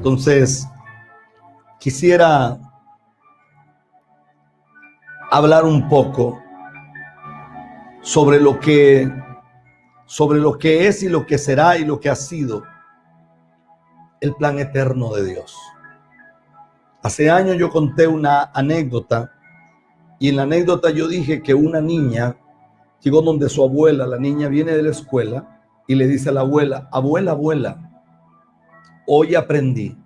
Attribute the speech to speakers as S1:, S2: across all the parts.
S1: Entonces, quisiera hablar un poco sobre lo que es y lo que será y lo que ha sido el plan eterno de Dios. Hace años yo conté una anécdota, y en la anécdota yo dije que una niña llegó donde su abuela. La niña viene de la escuela y le dice a la abuela: abuela, abuela, hoy aprendí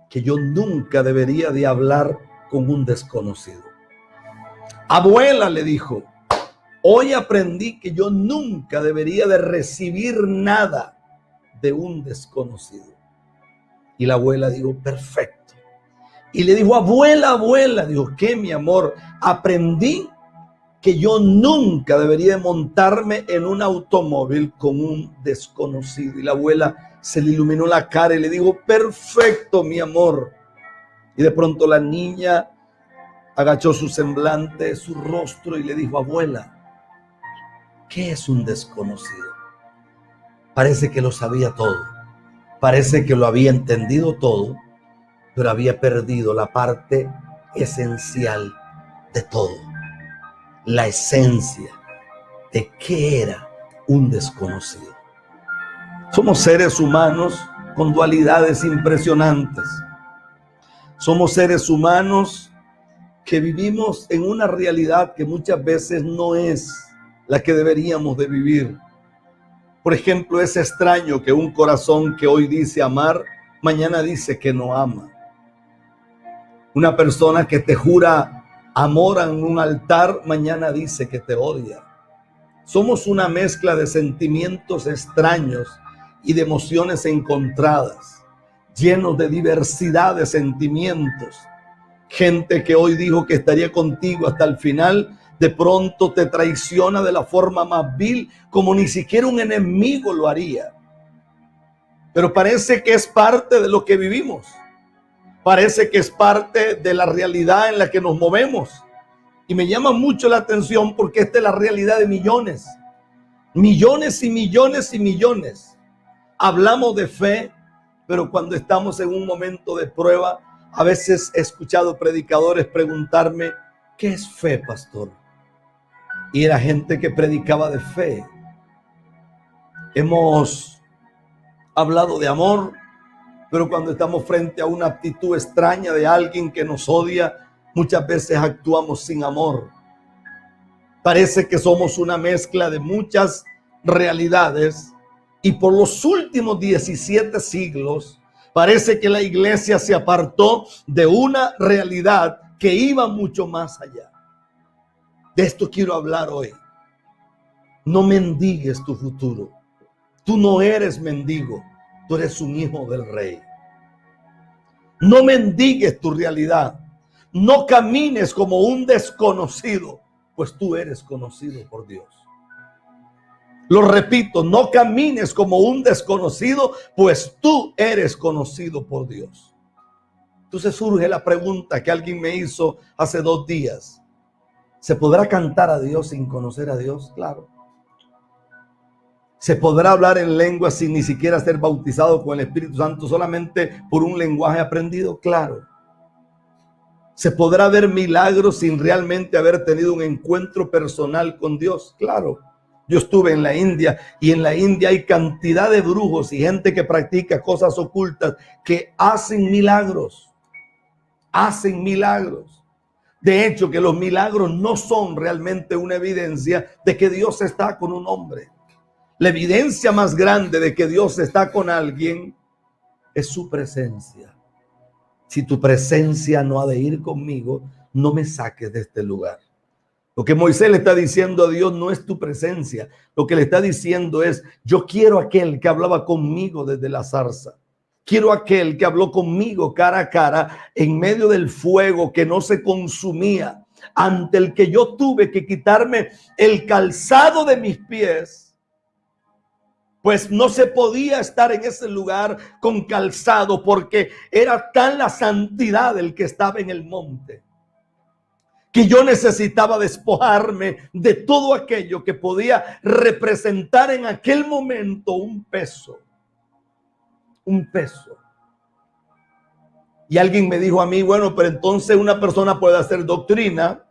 S1: que yo nunca debería de hablar con un desconocido. Abuela, le dijo, hoy aprendí que yo nunca debería de recibir nada de un desconocido. Y la abuela dijo: perfecto. Y le dijo: abuela, abuela, dijo, ¿qué, mi amor? Aprendí que yo nunca debería de montarme en un automóvil con un desconocido. Y la abuela se le iluminó la cara y le dijo: perfecto, mi amor. Y de pronto la niña agachó su semblante, su rostro, y le dijo: abuela, ¿qué es un desconocido? Parece que lo sabía todo, parece que lo había entendido todo, pero había perdido la parte esencial de todo, la esencia de qué era un desconocido. Somos seres humanos con dualidades impresionantes. Somos seres humanos que vivimos en una realidad que muchas veces no es la que deberíamos de vivir. Por ejemplo, es extraño que un corazón que hoy dice amar, mañana dice que no ama. Una persona que te jura amor en un altar, mañana dice que te odia. Somos una mezcla de sentimientos extraños y de emociones encontradas, llenos de diversidad de sentimientos. Gente que hoy dijo que estaría contigo hasta el final, de pronto te traiciona de la forma más vil, como ni siquiera un enemigo lo haría. Pero parece que es parte de lo que vivimos. Parece que es parte de la realidad en la que nos movemos. Y me llama mucho la atención porque esta es la realidad de millones. Millones y millones y millones. Hablamos de fe, pero cuando estamos en un momento de prueba, a veces he escuchado predicadores preguntarme: ¿qué es fe, pastor? Y era gente que predicaba de fe. Hemos hablado de amor, pero cuando estamos frente a una actitud extraña de alguien que nos odia, muchas veces actuamos sin amor. Parece que somos una mezcla de muchas realidades, y por los últimos 17 siglos parece que la iglesia se apartó de una realidad que iba mucho más allá. De esto quiero hablar hoy. No mendigues tu futuro. Tú no eres mendigo, tú eres un hijo del rey. No mendigues tu realidad. No camines como un desconocido, pues tú eres conocido por Dios. Lo repito, no camines como un desconocido, pues tú eres conocido por Dios. Entonces surge la pregunta que alguien me hizo hace 2 días. ¿Se podrá cantar a Dios sin conocer a Dios? Claro. ¿Se podrá hablar en lengua sin ni siquiera ser bautizado con el Espíritu Santo, solamente por un lenguaje aprendido? Claro. ¿Se podrá ver milagros sin realmente haber tenido un encuentro personal con Dios? Claro. Yo estuve en la India, y en la India hay cantidad de brujos y gente que practica cosas ocultas que hacen milagros. Hacen milagros. De hecho, que los milagros no son realmente una evidencia de que Dios está con un hombre. La evidencia más grande de que Dios está con alguien es su presencia. Si tu presencia no ha de ir conmigo, no me saques de este lugar. Lo que Moisés le está diciendo a Dios no es tu presencia. Lo que le está diciendo es: yo quiero aquel que hablaba conmigo desde la zarza. Quiero aquel que habló conmigo cara a cara en medio del fuego que no se consumía, ante el que yo tuve que quitarme el calzado de mis pies, pues no se podía estar en ese lugar con calzado, porque era tan la santidad del que estaba en el monte, que yo necesitaba despojarme de todo aquello que podía representar en aquel momento un peso. Un peso. Y alguien me dijo a mí, bueno, pero entonces una persona puede hacer doctrina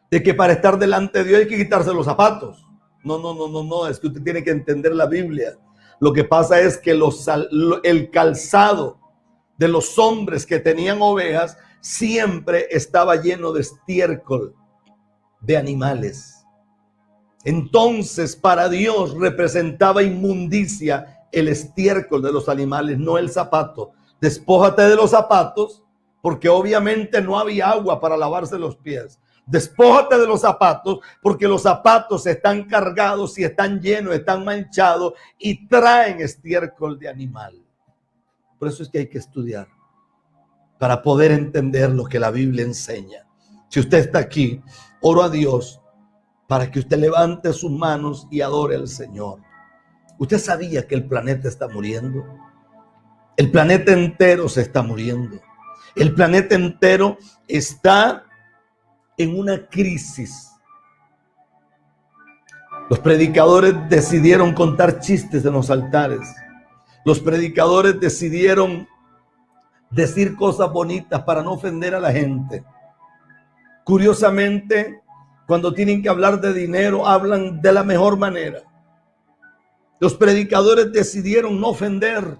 S1: de que para estar delante de Dios hay que quitarse los zapatos. No, es que usted tiene que entender la Biblia. Lo que pasa es que el calzado de los hombres que tenían ovejas siempre estaba lleno de estiércol de animales. Entonces, para Dios representaba inmundicia el estiércol de los animales, no el zapato. Despójate de los zapatos, porque obviamente no había agua para lavarse los pies. Despójate de los zapatos, porque los zapatos están cargados y están llenos, están manchados y traen estiércol de animal. Por eso es que hay que estudiar para poder entender lo que la Biblia enseña. Si usted está aquí, oro a Dios para que usted levante sus manos y adore al Señor. ¿Usted sabía que el planeta está muriendo? El planeta entero se está muriendo. El planeta entero está en una crisis. Los predicadores decidieron contar chistes en los altares. Los predicadores decidieron decir cosas bonitas para no ofender a la gente. Curiosamente, cuando tienen que hablar de dinero, hablan de la mejor manera. Los predicadores decidieron no ofender.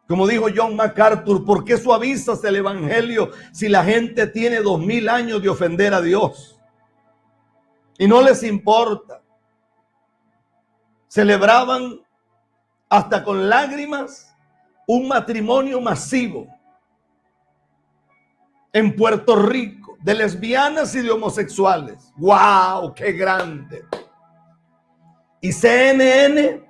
S1: Como dijo John MacArthur, ¿por qué suavizas el evangelio si la gente tiene 2000 años de ofender a Dios? Y no les importa. Celebraban hasta con lágrimas un matrimonio masivo en Puerto Rico de lesbianas y de homosexuales. ¡Wow! ¡Qué grande! Y CNN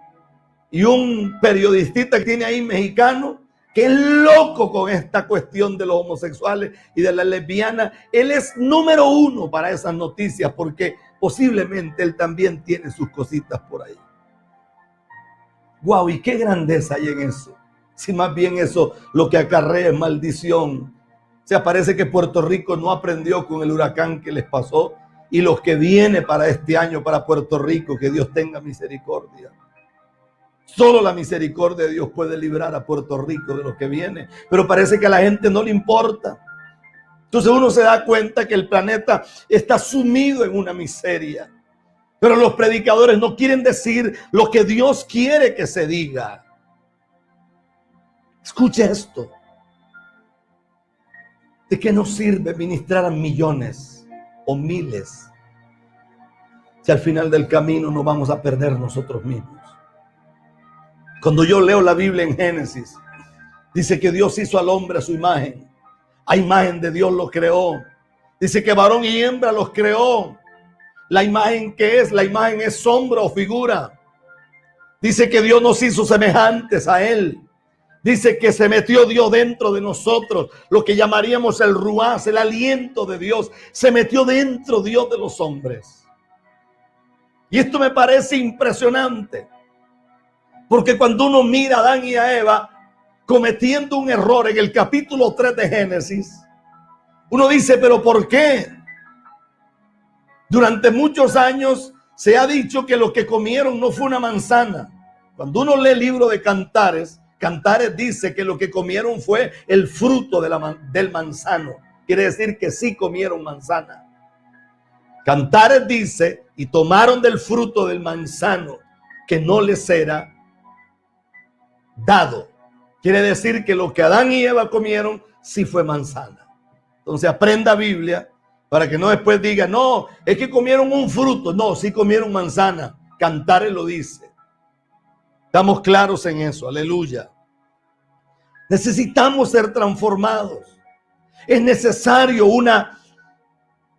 S1: y un periodista que tiene ahí mexicano, que es loco con esta cuestión de los homosexuales y de las lesbianas. Él es número 1 para esas noticias porque posiblemente él también tiene sus cositas por ahí. ¡Wow! ¿Y qué grandeza hay en eso? Si más bien eso lo que acarrea es maldición. O sea, parece que Puerto Rico no aprendió con el huracán que les pasó y los que viene para este año para Puerto Rico, que Dios tenga misericordia. Solo la misericordia de Dios puede librar a Puerto Rico de lo que viene, pero parece que a la gente no le importa. Entonces uno se da cuenta que el planeta está sumido en una miseria, pero los predicadores no quieren decir lo que Dios quiere que se diga. Escuche esto. ¿De qué nos sirve ministrar a millones o miles si al final del camino nos vamos a perder nosotros mismos? Cuando yo leo la Biblia en Génesis, dice que Dios hizo al hombre a su imagen. A imagen de Dios lo creó. Dice que varón y hembra los creó. La imagen que es, la imagen es sombra o figura. Dice que Dios nos hizo semejantes a Él. Dice que se metió Dios dentro de nosotros, lo que llamaríamos el ruás, el aliento de Dios. Se metió dentro Dios de los hombres. Y esto me parece impresionante. Porque cuando uno mira a Adán y a Eva cometiendo un error en el capítulo 3 de Génesis, uno dice, ¿pero por qué? Durante muchos años se ha dicho que lo que comieron no fue una manzana. Cuando uno lee el libro de Cantares, Cantares dice que lo que comieron fue el fruto del manzano. Quiere decir que sí comieron manzana. Cantares dice, y tomaron del fruto del manzano que no les era dado. Quiere decir que lo que Adán y Eva comieron sí fue manzana. Entonces aprenda Biblia para que no después diga, no, es que comieron un fruto. No, sí comieron manzana. Cantares lo dice. Estamos claros en eso, aleluya. Necesitamos ser transformados. Es necesario una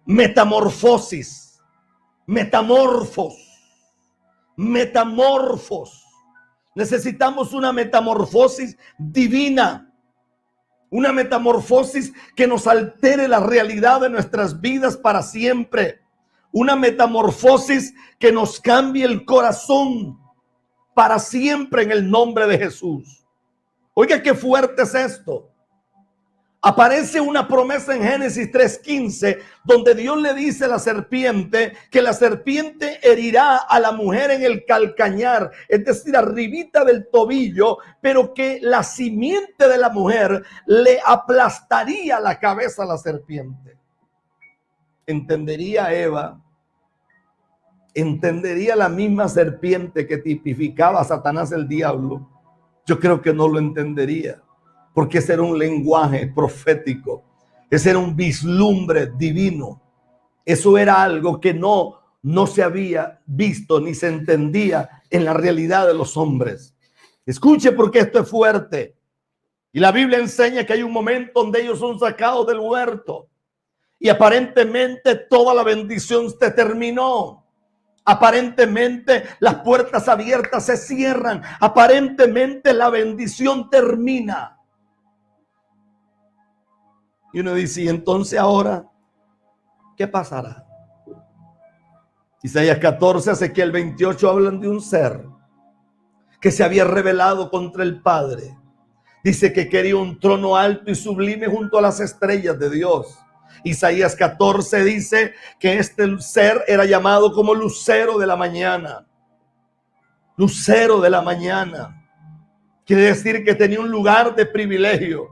S1: metamorfosis. Metamorfos. Necesitamos una metamorfosis divina. Una metamorfosis que nos altere la realidad de nuestras vidas para siempre. Una metamorfosis que nos cambie el corazón para siempre en el nombre de Jesús. Oiga, qué fuerte es esto. Aparece una promesa en Génesis 3:15, donde Dios le dice a la serpiente que la serpiente herirá a la mujer en el calcañar, es decir, arribita del tobillo, pero que la simiente de la mujer le aplastaría la cabeza a la serpiente. ¿Entendería Eva? ¿Entendería la misma serpiente que tipificaba a Satanás, el diablo? Yo creo que no lo entendería, porque ese era un lenguaje profético, ese era un vislumbre divino, eso era algo que no se había visto ni se entendía en la realidad de los hombres. Escuche, porque esto es fuerte. Y la Biblia enseña que hay un momento donde ellos son sacados del huerto y aparentemente toda la bendición se terminó. Aparentemente las puertas abiertas se cierran. Aparentemente la bendición termina. Y uno dice, ¿y entonces ahora qué pasará? Isaías 14, Ezequiel 28 hablan de un ser que se había rebelado contra el Padre. Dice que quería un trono alto y sublime junto a las estrellas de Dios. Isaías 14 dice que este ser era llamado como lucero de la mañana. Lucero de la mañana. Quiere decir que tenía un lugar de privilegio.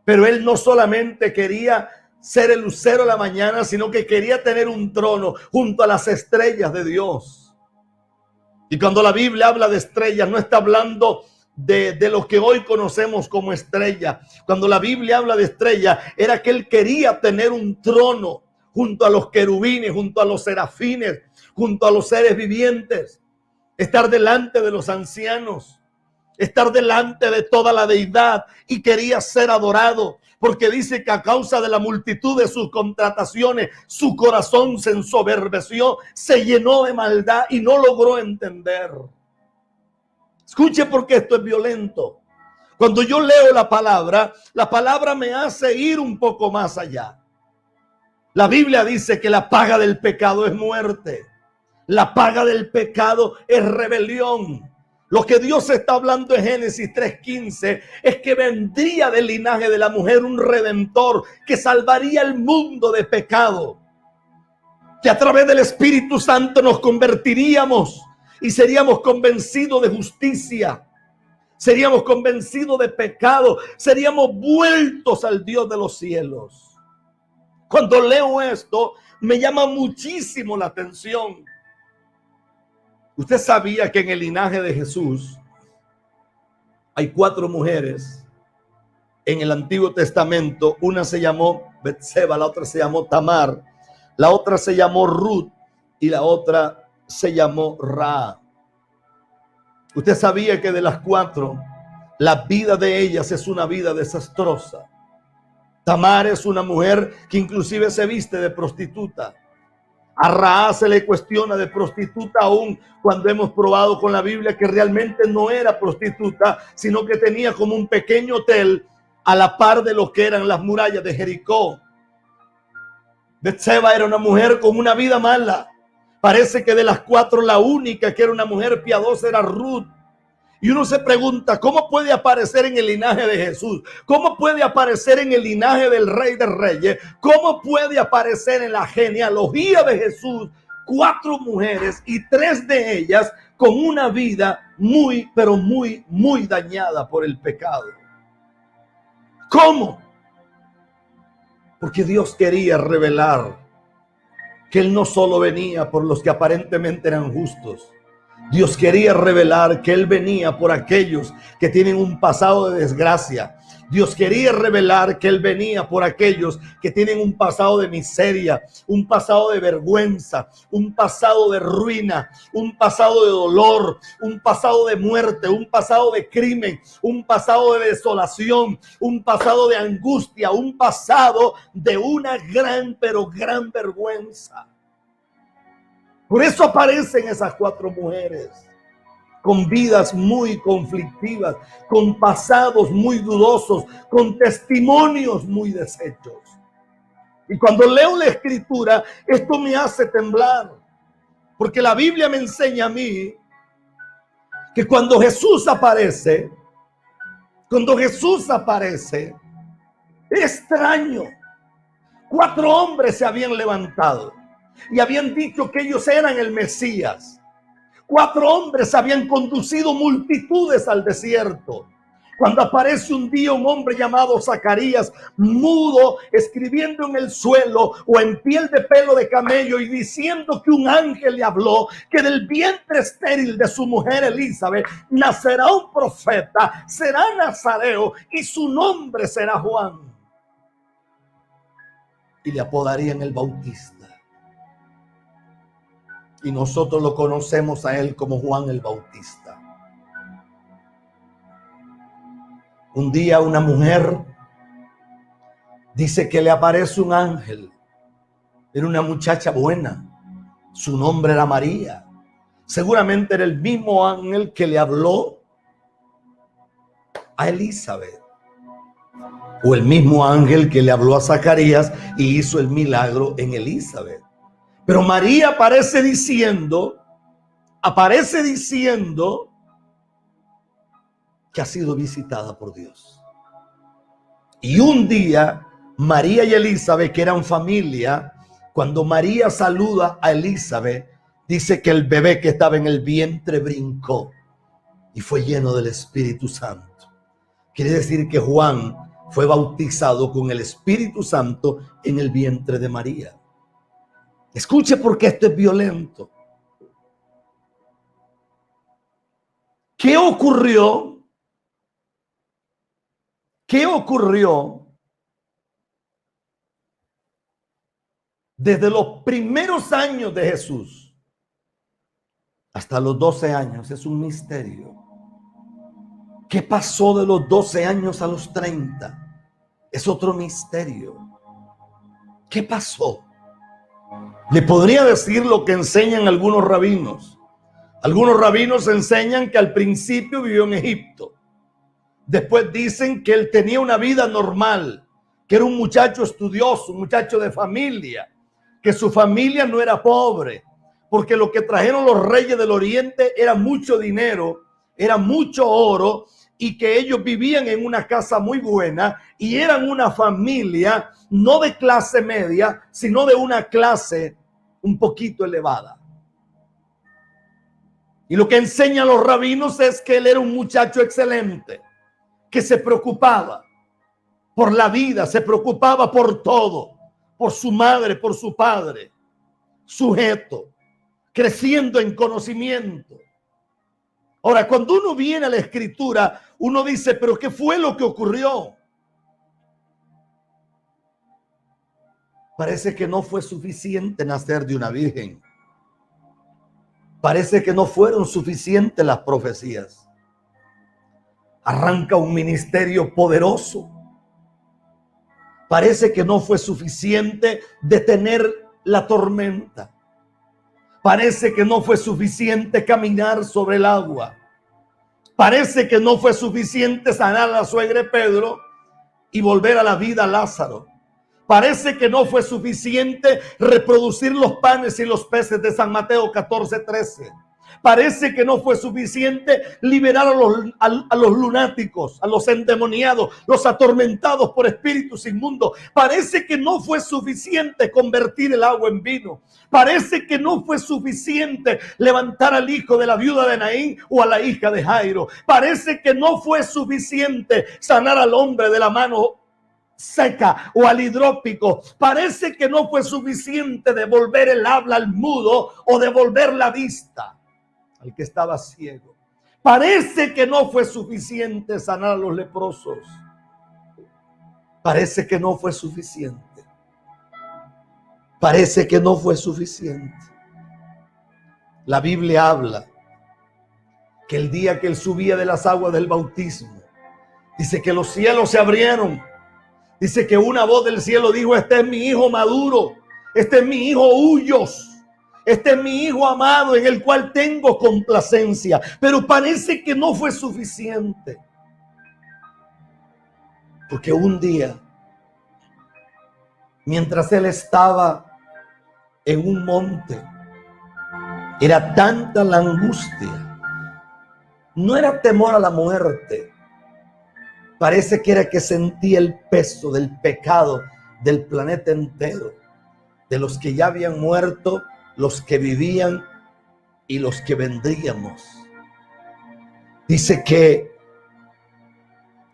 S1: Pero él no solamente quería ser el lucero de la mañana, sino que quería tener un trono junto a las estrellas de Dios. Y cuando la Biblia habla de estrellas, no está hablando de lo que hoy conocemos como estrella. Cuando la Biblia habla de estrella, era que él quería tener un trono junto a los querubines, junto a los serafines, junto a los seres vivientes, estar delante de los ancianos, estar delante de toda la deidad, y quería ser adorado, porque dice que a causa de la multitud de sus contrataciones, su corazón se ensoberbeció, se llenó de maldad y no logró entender. Escuche, porque esto es violento. Cuando yo leo la palabra me hace ir un poco más allá. La Biblia dice que la paga del pecado es muerte. La paga del pecado es rebelión. Lo que Dios está hablando en Génesis 3:15 es que vendría del linaje de la mujer un redentor que salvaría el mundo de pecado. Que a través del Espíritu Santo nos convertiríamos y seríamos convencidos de justicia. Seríamos convencidos de pecado. Seríamos vueltos al Dios de los cielos. Cuando leo esto, me llama muchísimo la atención. Usted sabía que en el linaje de Jesús hay 4 mujeres en el Antiguo Testamento. Una se llamó Betseba, la otra se llamó Tamar, la otra se llamó Ruth y la otra se llamó Ra. Usted sabía que de las 4, la vida de ellas es una vida desastrosa. Tamar es una mujer que inclusive se viste de prostituta. A Ra se le cuestiona de prostituta, aún cuando hemos probado con la Biblia que realmente no era prostituta, sino que tenía como un pequeño hotel a la par de lo que eran las murallas de Jericó. Betseba era una mujer con una vida mala. Parece que de las 4 la única que era una mujer piadosa era Ruth. Y uno se pregunta, ¿cómo puede aparecer en el linaje de Jesús? ¿Cómo puede aparecer en el linaje del Rey de Reyes? ¿Cómo puede aparecer en la genealogía de Jesús 4 mujeres y 3 de ellas con una vida muy, pero muy, muy dañada por el pecado? ¿Cómo? Porque Dios quería revelar que Él no solo venía por los que aparentemente eran justos. Dios quería revelar que Él venía por aquellos que tienen un pasado de desgracia. Dios quería revelar que Él venía por aquellos que tienen un pasado de miseria, un pasado de vergüenza, un pasado de ruina, un pasado de dolor, un pasado de muerte, un pasado de crimen, un pasado de desolación, un pasado de angustia, un pasado de una gran, pero gran vergüenza. Por eso aparecen esas 4 mujeres con vidas muy conflictivas, con pasados muy dudosos, con testimonios muy deshechos. Y cuando leo la Escritura, esto me hace temblar, porque la Biblia me enseña a mí que cuando Jesús aparece, extraño. 4 hombres se habían levantado y habían dicho que ellos eran el Mesías. 4 hombres habían conducido multitudes al desierto. Cuando aparece un día un hombre llamado Zacarías, mudo, escribiendo en el suelo o en piel de pelo de camello y diciendo que un ángel le habló, que del vientre estéril de su mujer Elizabeth nacerá un profeta, será nazareo y su nombre será Juan. Y le apodarían el Bautista. Y nosotros lo conocemos a él como Juan el Bautista. Un día una mujer dice que le aparece un ángel. Era una muchacha buena. Su nombre era María. Seguramente era el mismo ángel que le habló a Elizabeth. O el mismo ángel que le habló a Zacarías y hizo el milagro en Elizabeth. Pero María aparece diciendo que ha sido visitada por Dios. Y un día, María y Elizabeth, que eran familia, cuando María saluda a Elizabeth, dice que el bebé que estaba en el vientre brincó y fue lleno del Espíritu Santo. Quiere decir que Juan fue bautizado con el Espíritu Santo en el vientre de María. Escuche porque esto es violento. ¿Qué ocurrió? ¿Qué ocurrió desde los primeros años de Jesús hasta los 12 años? Es un misterio. ¿Qué pasó de los 12 años a los 30? Es otro misterio. ¿Qué pasó? Le podría decir lo que enseñan algunos rabinos. Algunos rabinos enseñan que al principio vivió en Egipto. Después dicen que él tenía una vida normal, que era un muchacho estudioso, un muchacho de familia, que su familia no era pobre, porque lo que trajeron los reyes del oriente era mucho dinero, era mucho oro, y que ellos vivían en una casa muy buena y eran una familia no de clase media, sino de una clase un poquito elevada. Y lo que enseñan los rabinos es que él era un muchacho excelente, que se preocupaba por la vida, se preocupaba por todo, por su madre, por su padre, sujeto, creciendo en conocimiento. Ahora, cuando uno viene a la escritura, uno dice, pero ¿qué fue lo que ocurrió? Parece que no fue suficiente nacer de una virgen. Parece que no fueron suficientes las profecías. Arranca un ministerio poderoso. Parece que no fue suficiente detener la tormenta. Parece que no fue suficiente caminar sobre el agua. Parece que no fue suficiente sanar a la suegra de Pedro y volver a la vida a Lázaro. Parece que no fue suficiente reproducir los panes y los peces de San Mateo 14:13. Parece que no fue suficiente liberar a los lunáticos, a los endemoniados, los atormentados por espíritus inmundos. Parece que no fue suficiente convertir el agua en vino. Parece que no fue suficiente levantar al hijo de la viuda de Naín o a la hija de Jairo. Parece que no fue suficiente sanar al hombre de la mano seca o al hidrópico. Parece que no fue suficiente devolver el habla al mudo o devolver la vista al que estaba ciego. Parece que no fue suficiente sanar a los leprosos. Parece que no fue suficiente. Parece que no fue suficiente. La Biblia habla que el día que él subía de las aguas del bautismo, dice que los cielos se abrieron. Dice que una voz del cielo dijo: este es mi hijo maduro, este es mi hijo huyos. Este es mi hijo amado en el cual tengo complacencia. Pero parece que no fue suficiente. Porque un día, mientras él estaba en un monte, era tanta la angustia. No era temor a la muerte. Parece que era que sentía el peso del pecado del planeta entero, de los que ya habían muerto, los que vivían y los que vendríamos. Dice que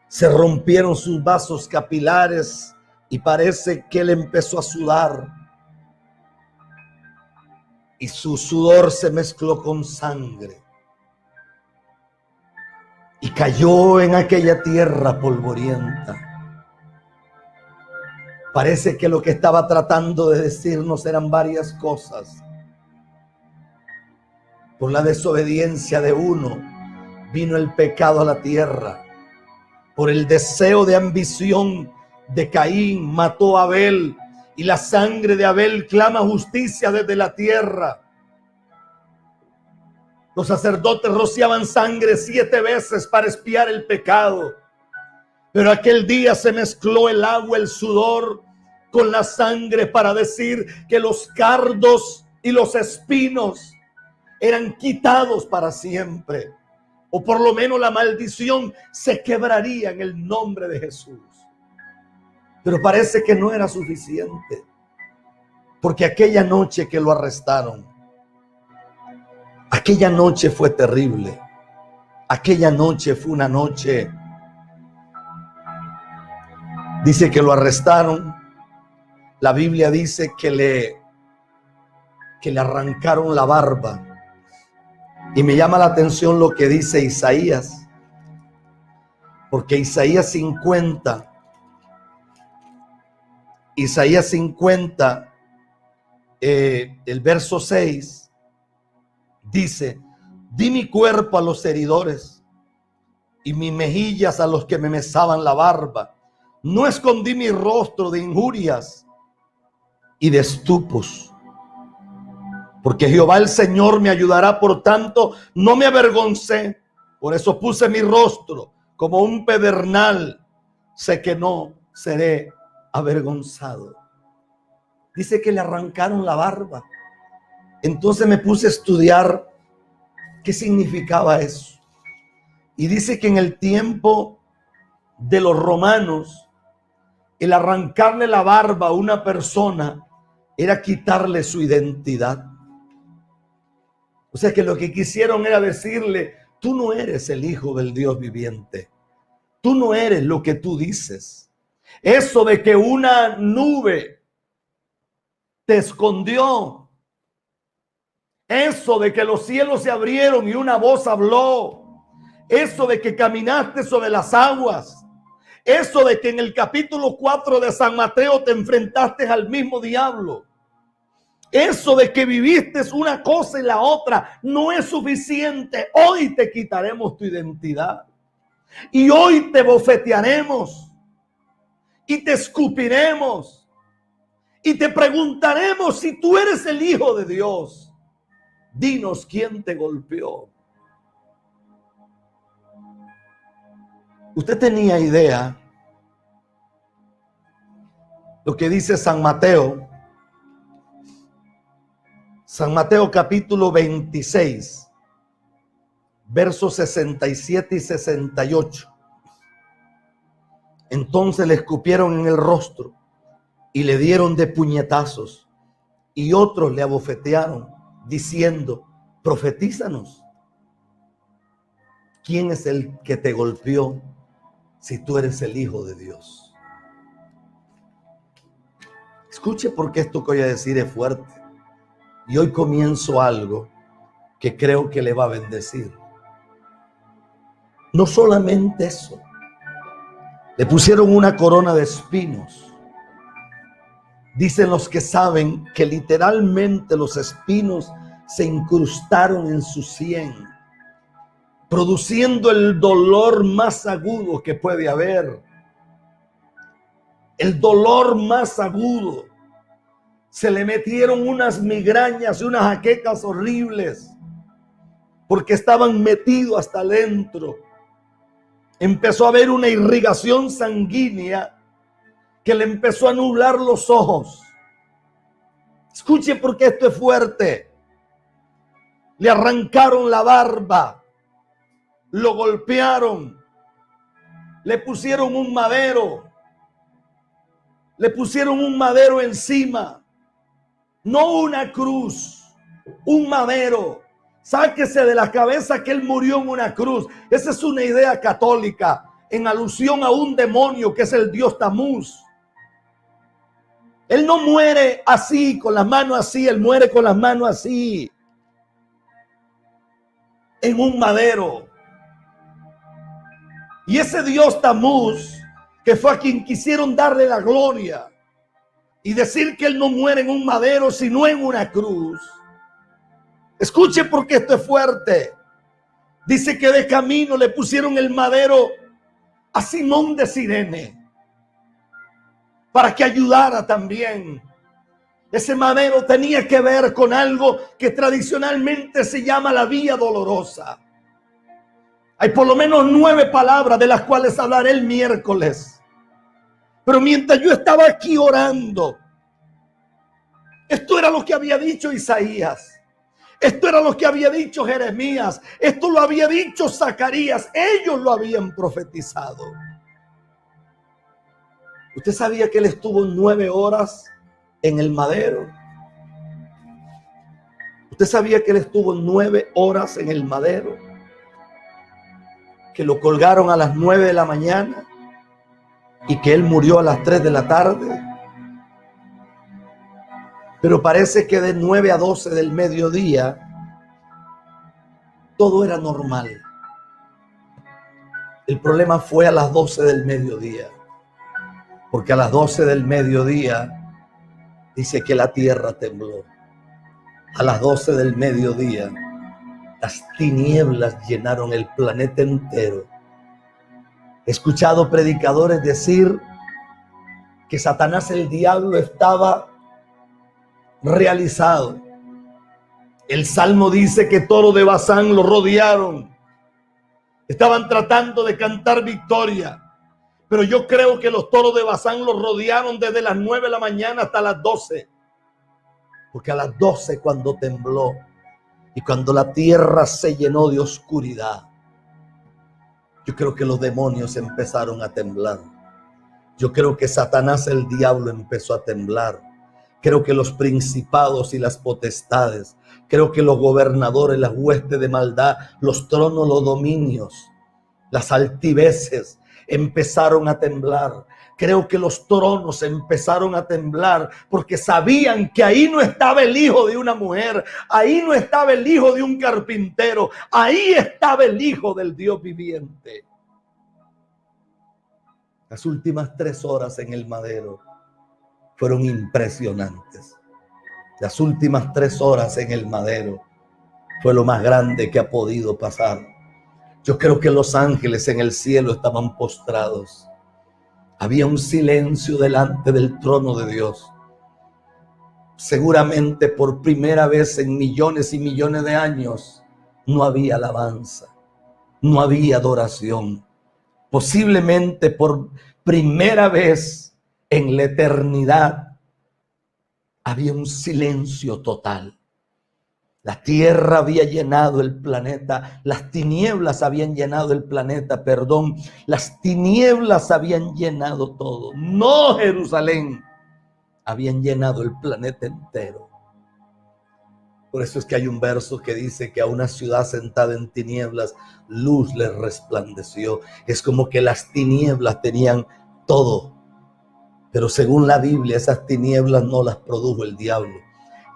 S1: se rompieron sus vasos capilares y parece que él empezó a sudar. Y su sudor se mezcló con sangre. Y cayó en aquella tierra polvorienta. Parece que lo que estaba tratando de decirnos eran varias cosas. Por la desobediencia de uno vino el pecado a la tierra. Por el deseo de ambición de Caín mató a Abel, y la sangre de Abel clama justicia desde la tierra. Los sacerdotes rociaban sangre 7 veces para expiar el pecado, pero aquel día se mezcló el agua, el sudor con la sangre para decir que los cardos y los espinos eran quitados para siempre, o por lo menos la maldición se quebraría en el nombre de Jesús. Pero parece que no era suficiente, porque aquella noche que lo arrestaron, aquella noche fue terrible. Aquella noche fue una noche, dice que lo arrestaron. La Biblia dice que le arrancaron la barba. Y me llama la atención lo que dice Isaías, porque Isaías 50, el verso 6, dice: di mi cuerpo a los heridores y mis mejillas a los que me mesaban la barba. No escondí mi rostro de injurias y de estupos, porque Jehová el Señor me ayudará, por tanto no me avergoncé. Por eso puse mi rostro como un pedernal, sé que no seré avergonzado. Dice que le arrancaron la barba. Entonces me puse a estudiar qué significaba eso. Y dice que en el tiempo de los romanos, el arrancarle la barba a una persona era quitarle su identidad. O sea que lo que quisieron era decirle: tú no eres el hijo del Dios viviente. Tú no eres lo que tú dices. Eso de que una nube te escondió, eso de que los cielos se abrieron y una voz habló, eso de que caminaste sobre las aguas, eso de que en el capítulo 4 de San Mateo te enfrentaste al mismo diablo, eso de que viviste una cosa y la otra, no es suficiente. Hoy te quitaremos tu identidad y hoy te bofetearemos y te escupiremos y te preguntaremos si tú eres el Hijo de Dios. Dinos quién te golpeó. ¿Usted tenía idea lo que dice San Mateo? San Mateo capítulo 26, versos 67 y 68. Entonces le escupieron en el rostro y le dieron de puñetazos, y otros le abofetearon diciendo: profetízanos, ¿quién es el que te golpeó si tú eres el Hijo de Dios? Escuche, porque esto que voy a decir es fuerte. Y hoy comienzo algo que creo que le va a bendecir. No solamente eso, le pusieron una corona de espinos. Dicen los que saben que literalmente los espinos se incrustaron en su sien, produciendo el dolor más agudo que puede haber. El dolor más agudo. Se le metieron unas migrañas y unas jaquecas horribles, porque estaban metidos hasta adentro. Empezó a haber una irrigación sanguínea que le empezó a nublar los ojos. Escuche, porque esto es fuerte. Le arrancaron la barba, lo golpearon, le pusieron un madero. Le pusieron un madero encima. No una cruz, un madero. Sáquese de la cabeza que él murió en una cruz. Esa es una idea católica en alusión a un demonio que es el dios Tamuz. Él no muere así, con las manos así. Él muere con las manos así, en un madero. Y ese dios Tamuz, que fue a quien quisieron darle la gloria y decir que él no muere en un madero, sino en una cruz. Escuche porque esto es fuerte. Dice que de camino le pusieron el madero a Simón de Cirene para que ayudara también. Ese madero tenía que ver con algo que tradicionalmente se llama la vía dolorosa. Hay por lo menos 9 palabras de las cuales hablaré el miércoles. Pero mientras yo estaba aquí orando, esto era lo que había dicho Isaías. Esto era lo que había dicho Jeremías. Esto lo había dicho Zacarías. Ellos lo habían profetizado. ¿Usted sabía que él estuvo 9 horas en el madero? ¿Usted sabía que él estuvo 9 horas en el madero? Que lo colgaron a las 9 de la mañana y que él murió a las 3 de la tarde. Pero parece que de 9 a 12 del mediodía todo era normal. El problema fue a las 12 del mediodía. Porque a las 12 del mediodía dice que la tierra tembló. A las 12 del mediodía las tinieblas llenaron el planeta entero. He escuchado predicadores decir que Satanás, el diablo, estaba realizado. El Salmo dice que toros de Basán lo rodearon. Estaban tratando de cantar victoria. Pero yo creo que los toros de Basán lo rodearon desde las 9 de la mañana hasta las 12. Porque a las 12 cuando tembló y cuando la tierra se llenó de oscuridad, yo creo que los demonios empezaron a temblar. Yo creo que Satanás, el diablo, empezó a temblar. Creo que los principados y las potestades, creo que los gobernadores, las huestes de maldad, los tronos, los dominios, las altiveces empezaron a temblar. Creo que los tronos empezaron a temblar porque sabían que ahí no estaba el hijo de una mujer, ahí no estaba el hijo de un carpintero, ahí estaba el hijo del Dios viviente. Las últimas 3 horas en el madero fueron impresionantes. Las últimas 3 horas en el madero fue lo más grande que ha podido pasar. Yo creo que los ángeles en el cielo estaban postrados. Había un silencio delante del trono de Dios. Seguramente por primera vez en millones y millones de años no había alabanza, no había adoración. Posiblemente por primera vez en la eternidad había un silencio total. La tierra había llenado el planeta, las tinieblas habían llenado el planeta, perdón, las tinieblas habían llenado todo. No Jerusalén, habían llenado el planeta entero. Por eso es que hay un verso que dice que a una ciudad sentada en tinieblas, luz les resplandeció. Es como que las tinieblas tenían todo. Pero según la Biblia, esas tinieblas no las produjo el diablo.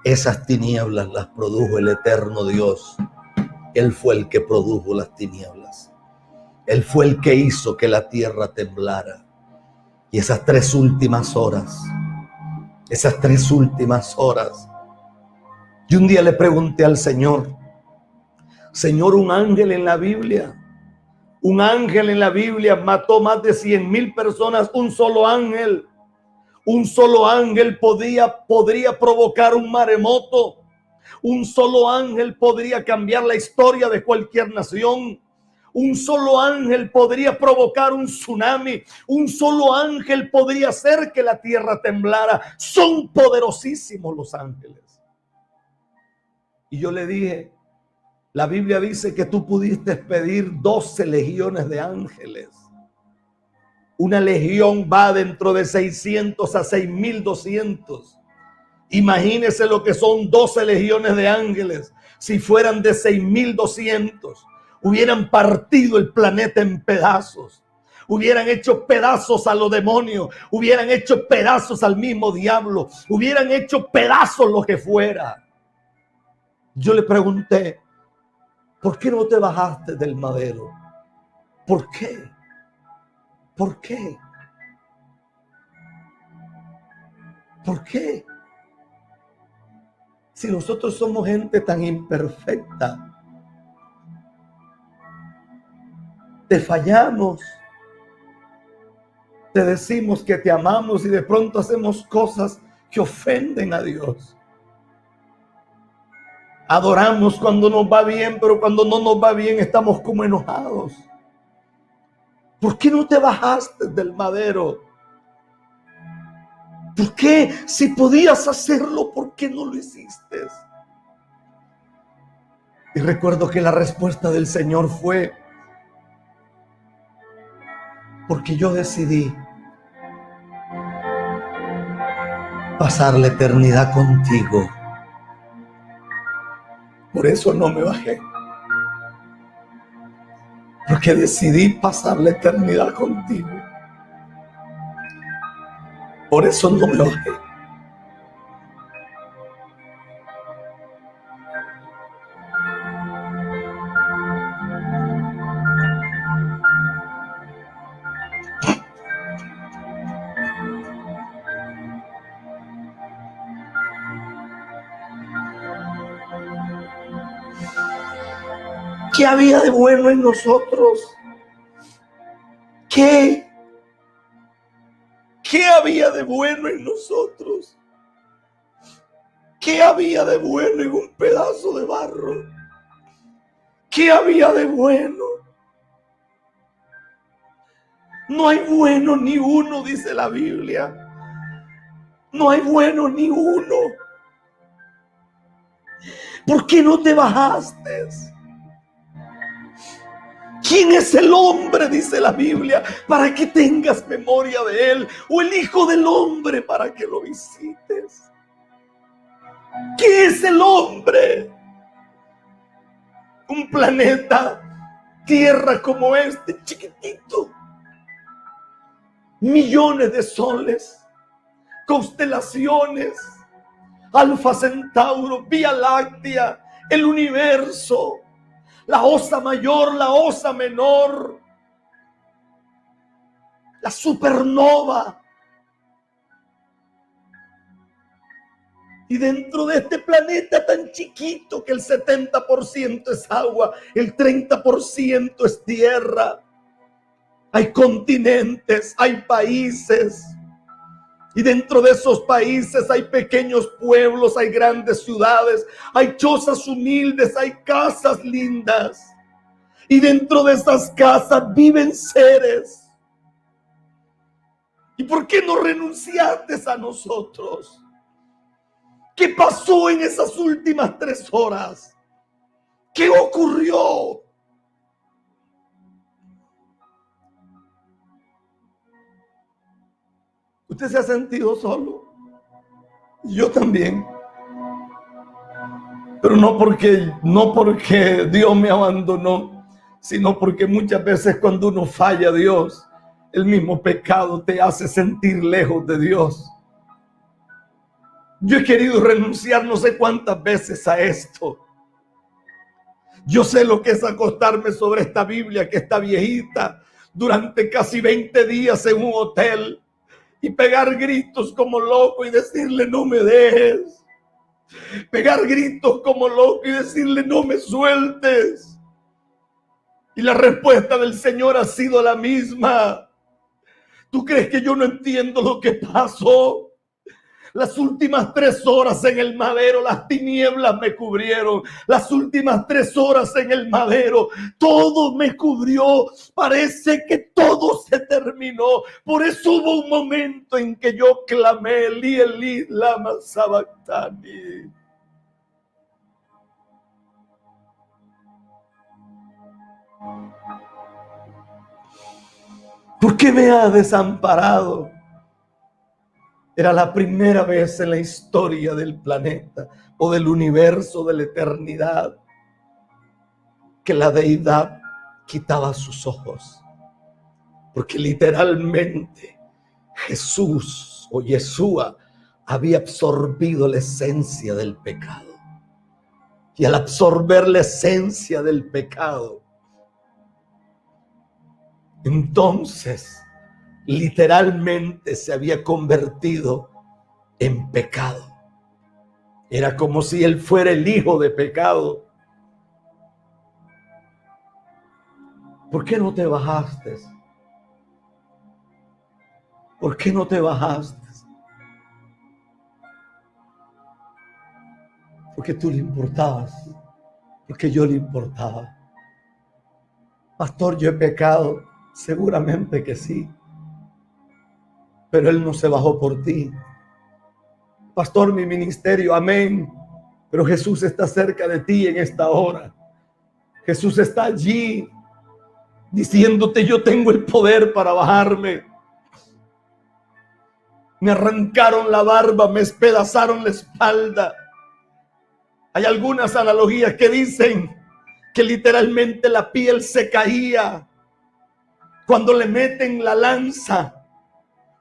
S1: Esas tinieblas las produjo el eterno Dios. Él fue el que produjo las tinieblas. Él fue el que hizo que la tierra temblara. Y esas 3 últimas horas, yo un día le pregunté al Señor, Señor, un ángel en la Biblia mató más de 100,000 personas, un solo ángel podría provocar un maremoto. Un solo ángel podría cambiar la historia de cualquier nación. Un solo ángel podría provocar un tsunami. Un solo ángel podría hacer que la tierra temblara. Son poderosísimos los ángeles. Y yo le dije, la Biblia dice que tú pudiste pedir 12 legiones de ángeles. Una legión va dentro de 600 a 6.200. Imagínense lo que son 12 legiones de ángeles. Si fueran de 6.200, hubieran partido el planeta en pedazos. Hubieran hecho pedazos a los demonios. Hubieran hecho pedazos al mismo diablo. Hubieran hecho pedazos lo que fuera. Yo le pregunté, ¿por qué no te bajaste del madero? ¿Por qué? ¿Por qué? ¿Por qué? Si nosotros somos gente tan imperfecta, te fallamos, te decimos que te amamos y de pronto hacemos cosas que ofenden a Dios. Adoramos cuando nos va bien, pero cuando no nos va bien estamos como enojados. ¿Por qué no te bajaste del madero? ¿Por qué? Si podías hacerlo, ¿por qué no lo hiciste? Y recuerdo que la respuesta del Señor fue, porque yo decidí pasar la eternidad contigo. Por eso no me bajé. Porque decidí pasar la eternidad contigo. Por eso no me bajé. ¿Qué había de bueno en nosotros? ¿Qué? ¿Qué había de bueno en nosotros? ¿Qué había de bueno en un pedazo de barro? ¿Qué había de bueno? No hay bueno ni uno, dice la Biblia. No hay bueno ni uno. ¿Por qué no te bajaste? ¿Quién es el hombre, dice la Biblia, para que tengas memoria de él? O el Hijo del Hombre para que lo visites. ¿Qué es el hombre? Un planeta, tierra como este, chiquitito. Millones de soles, constelaciones, Alfa Centauro, Vía Láctea, el universo, la Osa Mayor, la Osa Menor, la supernova. Y dentro de este planeta tan chiquito que el 70% es agua, el 30% es tierra, hay continentes, hay países. Y dentro de esos países hay pequeños pueblos, hay grandes ciudades, hay chozas humildes, hay casas lindas. Y dentro de esas casas viven seres. ¿Y por qué no renunciaste a nosotros? ¿Qué pasó en esas últimas 3 horas? ¿Qué ocurrió? ¿Usted se ha sentido solo? Yo también. Pero no porque Dios me abandonó, sino porque muchas veces cuando uno falla a Dios, el mismo pecado te hace sentir lejos de Dios. Yo he querido renunciar no sé cuántas veces a esto. Yo sé lo que es acostarme sobre esta Biblia que está viejita durante casi 20 días en un hotel y pegar gritos como loco y decirle no me dejes. Pegar gritos como loco y decirle no me sueltes. Y la respuesta del Señor ha sido la misma. ¿Tú crees que yo no entiendo lo que pasó? Las últimas 3 horas en el madero, las tinieblas me cubrieron. Las últimas 3 horas en el madero, todo me cubrió. Parece que todo se terminó. Por eso hubo un momento en que yo clamé, Eli, Eli, lama sabactani. ¿Por qué me ha desamparado? Era la primera vez en la historia del planeta o del universo, de la eternidad, que la deidad quitaba sus ojos. Porque literalmente Jesús o Yeshua había absorbido la esencia del pecado. Y al absorber la esencia del pecado, entonces literalmente se había convertido en pecado. Era como si él fuera el hijo de pecado. ¿Por qué no te bajaste? ¿Por qué no te bajaste? Porque tú le importabas, porque yo le importaba. Pastor, yo he pecado, seguramente que sí, pero él no se bajó por ti. Pastor, mi ministerio, amén, pero Jesús está cerca de ti en esta hora. Jesús está allí diciéndote: yo tengo el poder para bajarme. Me arrancaron la barba, me despedazaron la espalda. Hay algunas analogías que dicen que literalmente la piel se caía cuando le meten la lanza.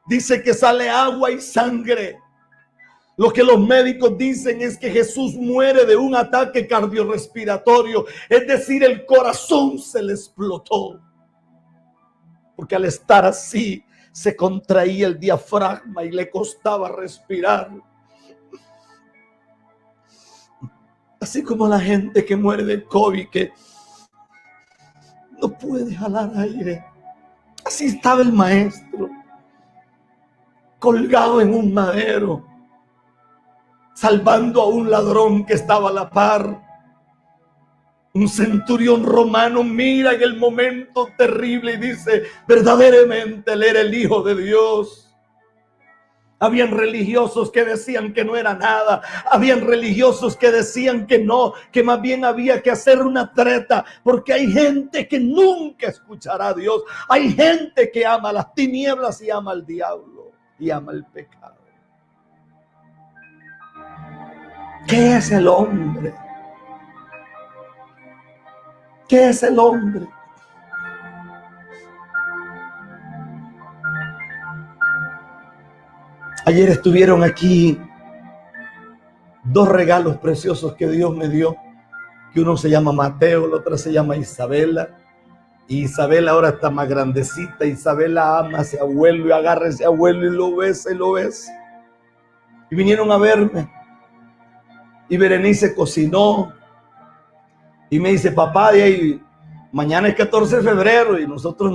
S1: Dice que sale agua y sangre. Lo que los médicos dicen es que Jesús muere de un ataque cardiorrespiratorio, es decir, el corazón se le explotó, porque al estar así se contraía el diafragma y le costaba respirar. Así como la gente que muere de COVID, que no puede jalar aire. Así estaba el maestro, colgado en un madero, salvando a un ladrón que estaba a la par. Un centurión romano mira en el momento terrible y dice: verdaderamente él era el Hijo de Dios. Habían religiosos que decían que no era nada. Habían religiosos que decían que no, que más bien había que hacer una treta, porque hay gente que nunca escuchará a Dios. Hay gente que ama las tinieblas y ama al diablo y ama el pecado. ¿Qué es el hombre? ¿Qué es el hombre? Ayer estuvieron aquí dos regalos preciosos que Dios me dio, que uno se llama Mateo, la otra se llama Isabela. Y Isabela ahora está más grandecita. Isabela ama a ese abuelo y agarra a ese abuelo y lo besa y lo besa. Y vinieron a verme. Y Berenice cocinó. Y me dice: papá, y mañana es 14 de febrero y nosotros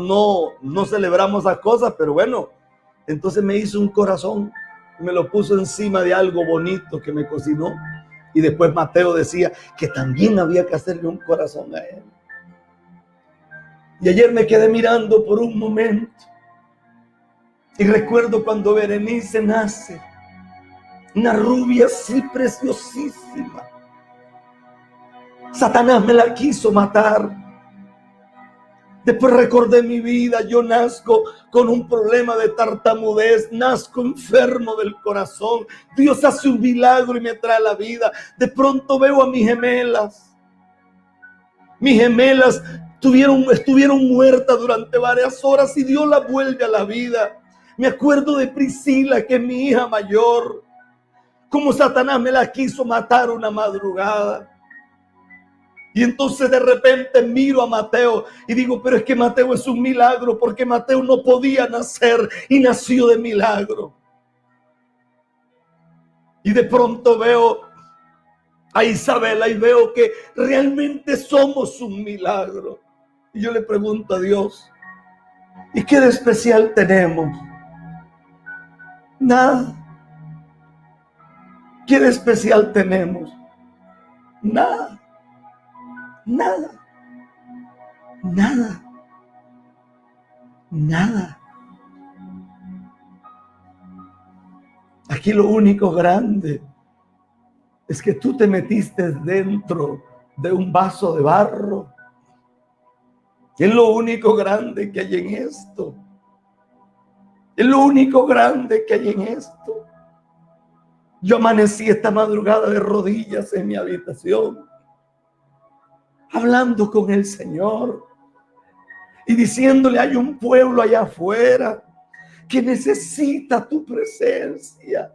S1: no celebramos esas cosas, pero bueno. Entonces me hizo un corazón, me lo puso encima de algo bonito que me cocinó. Y después Mateo decía que también había que hacerle un corazón a él. Y ayer me quedé mirando por un momento. Y recuerdo cuando Berenice nace, una rubia así preciosísima. Satanás me la quiso matar. Después recordé mi vida. Yo nazco con un problema de tartamudez, nazco enfermo del corazón. Dios hace un milagro y me trae la vida. De pronto veo a mis gemelas. Mis gemelas estuvieron muertas durante varias horas y Dios las vuelve a la vida. Me acuerdo de Priscila, que es mi hija mayor, como Satanás me la quiso matar una madrugada. Y entonces de repente miro a Mateo y digo: pero es que Mateo es un milagro, porque Mateo no podía nacer y nació de milagro. Y de pronto veo a Isabela y veo que realmente somos un milagro. Y yo le pregunto a Dios: ¿y qué de especial tenemos? Nada. ¿Qué de especial tenemos? Nada. Nada. Nada. Nada. Aquí lo único grande es que tú te metiste dentro de un vaso de barro. Es lo único grande que hay en esto. Es lo único grande que hay en esto. Yo amanecí esta madrugada de rodillas en mi habitación, hablando con el Señor y diciéndole: hay un pueblo allá afuera que necesita tu presencia.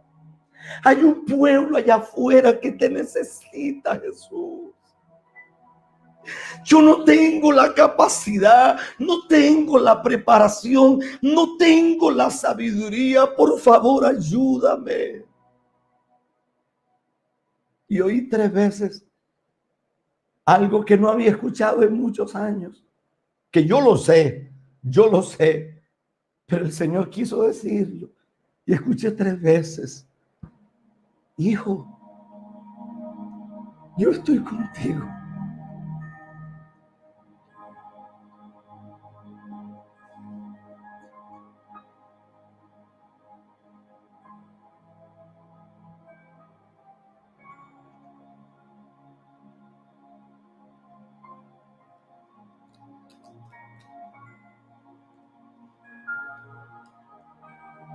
S1: Hay un pueblo allá afuera que te necesita, Jesús. Yo no tengo la capacidad, no tengo la preparación, no tengo la sabiduría. Por favor, ayúdame. Y oí 3 veces algo que no había escuchado en muchos años, que yo lo sé, pero el Señor quiso decirlo. Y escuché 3 veces: hijo, yo estoy contigo.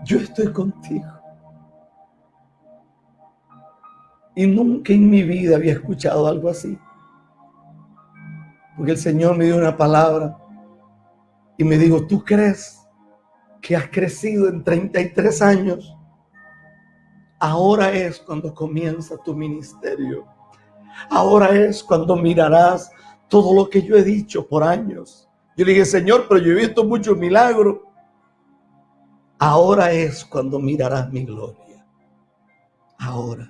S1: Yo estoy contigo. Y nunca en mi vida había escuchado algo así. Porque el Señor me dio una palabra y me dijo: ¿tú crees que has crecido en 33 años? Ahora es cuando comienza tu ministerio. Ahora es cuando mirarás todo lo que yo he dicho por años. Yo le dije: Señor, pero yo he visto muchos milagros. Ahora es cuando mirarás mi gloria. Ahora.